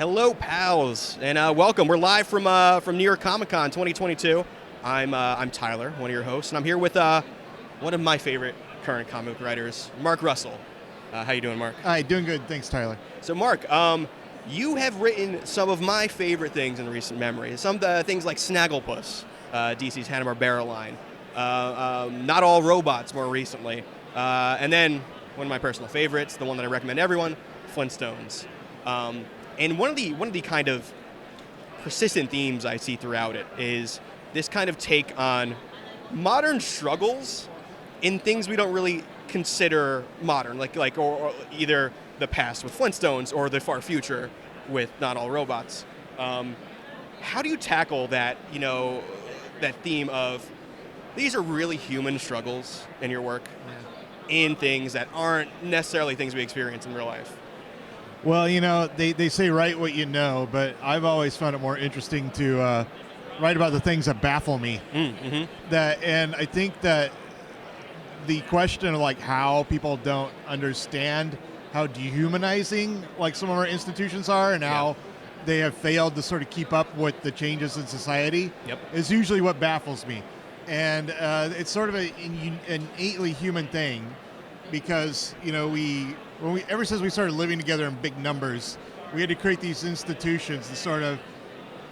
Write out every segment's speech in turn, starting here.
Hello, pals, and welcome. We're live from New York Comic Con 2022. I'm Tyler, one of your hosts, and I'm here with one of my favorite current comic book writers, Mark Russell. How you doing, Mark? Hi, doing good. Thanks, Tyler. So, Mark, you have written some of my favorite things in recent memory. Some of the things like Snagglepuss, DC's Hanna-Barbera line. Not All Robots more recently. And then one of my personal favorites, the one that I recommend everyone, Flintstones. And one of the kind of persistent themes I see throughout it is this kind of take on modern struggles in things we don't really consider modern, or either the past with Flintstones or the far future with Not All Robots. How do you tackle that, that theme of these are really human struggles in your work in things that aren't necessarily things we experience in real life? Well, they say write what you know, but I've always found it more interesting to write about the things that baffle me. Mm-hmm. And I think that the question of how people don't understand how dehumanizing some of our institutions are and how they have failed to sort of keep up with the changes in society is usually what baffles me. And it's sort of an innately human thing because, ever since we started living together in big numbers, we had to create these institutions to sort of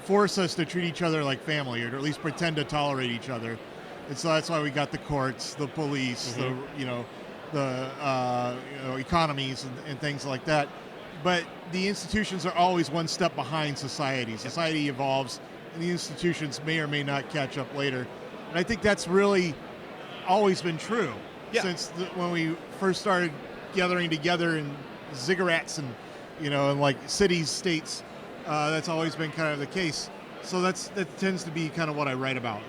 force us to treat each other like family, or to at least pretend to tolerate each other. And so that's why we got the courts, the police, the economies and things like that. But the institutions are always one step behind society. Society evolves, and the institutions may or may not catch up later. And I think that's really always been true since when we first started gathering together in ziggurats and in cities, states. That's always been kind of the case. So that tends to be kind of what I write about.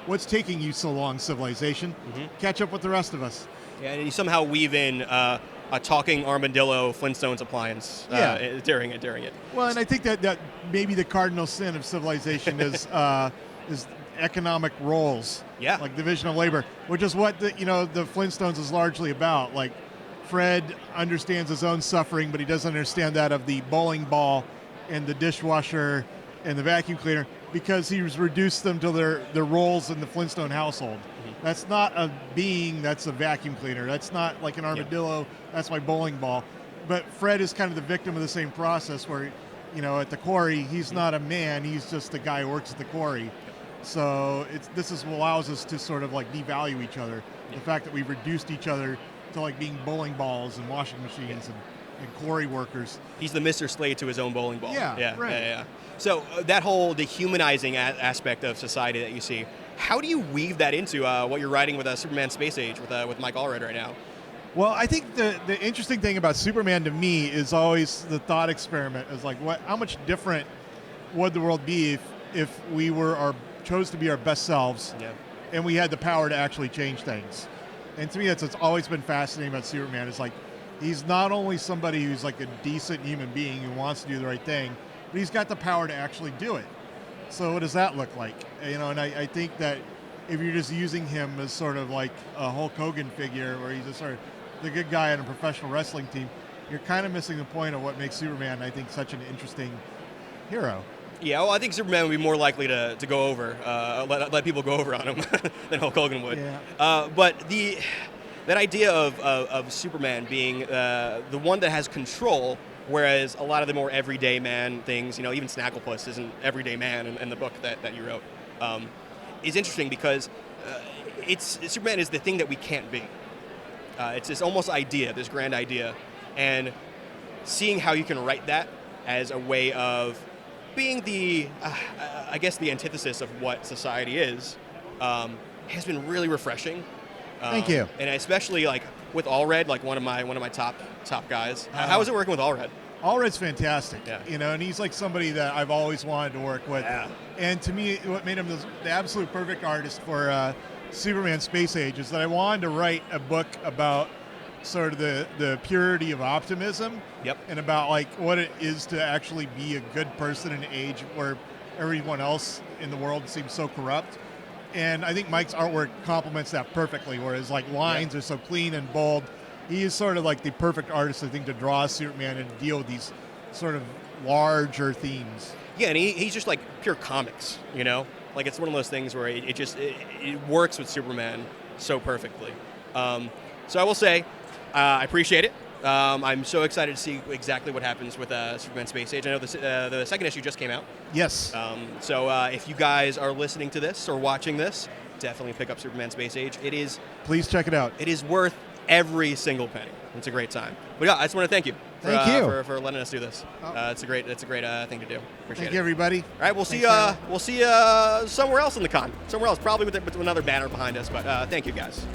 What's taking you so long, civilization? Catch up with the rest of us. Yeah, and you somehow weave in a talking armadillo Flintstones appliance during it. Well, and I think that maybe the cardinal sin of civilization is economic roles. Yeah. Like division of labor, which is what the Flintstones is largely about. Fred understands his own suffering, but he doesn't understand that of the bowling ball and the dishwasher and the vacuum cleaner because he's reduced them to their roles in the Flintstone household. That's not a being, that's a vacuum cleaner. That's not like an armadillo, that's my bowling ball. But Fred is kind of the victim of the same process where, at the quarry, he's not a man, he's just a guy who works at the quarry. So this is what allows us to sort of devalue each other. The fact that we've reduced each other to being bowling balls and washing machines and quarry workers. He's the Mr. Slade to his own bowling ball. Yeah, right. Yeah. So that whole dehumanizing aspect of society that you see, how do you weave that into what you're writing with Superman Space Age with Mike Allred right now? Well, I think the interesting thing about Superman to me is always the thought experiment. Is how much different would the world be if we chose to be our best selves and we had the power to actually change things. And to me, that's what's always been fascinating about Superman. Is he's not only somebody who's a decent human being who wants to do the right thing, but he's got the power to actually do it. So what does that look like? And I think that if you're just using him as sort of like a Hulk Hogan figure, where he's just sort of the good guy on a professional wrestling team, you're kind of missing the point of what makes Superman, I think, such an interesting hero. Yeah, well, I think Superman would be more likely to go over, let people go over on him than Hulk Hogan would. Yeah. But that idea of Superman being the one that has control, whereas a lot of the more everyday man things, even Snagglepuss isn't everyday man in the book that you wrote, is interesting because Superman is the thing that we can't be. It's this almost idea, this grand idea, and seeing how you can write that as a way of being the antithesis of what society is, has been really refreshing. Thank you. And especially with Allred, one of my top guys. How is it working with Allred? Allred's fantastic. Yeah. And he's somebody that I've always wanted to work with. Yeah. And to me, what made him the absolute perfect artist for Superman Space Age is that I wanted to write a book about sort of the purity of optimism. Yep. And about what it is to actually be a good person in an age where everyone else in the world seems so corrupt. And I think Mike's artwork complements that perfectly, where his lines are so clean and bold. He is sort of the perfect artist, I think, to draw Superman and deal with these sort of larger themes. Yeah, and he's just like pure comics, you know? Like it's one of those things where it works with Superman so perfectly. So I will say, I appreciate it. I'm so excited to see exactly what happens with Superman Space Age. I know the second issue just came out. Yes. So if you guys are listening to this or watching this, definitely pick up Superman Space Age. Please check it out. It is worth every single penny. It's a great time. But yeah, I just want to thank you. Thank you for letting us do this. It's a great thing to do. Appreciate Thank it. you, everybody. All right, we'll see you somewhere else in the con. Somewhere else, probably with another banner behind us. But thank you, guys.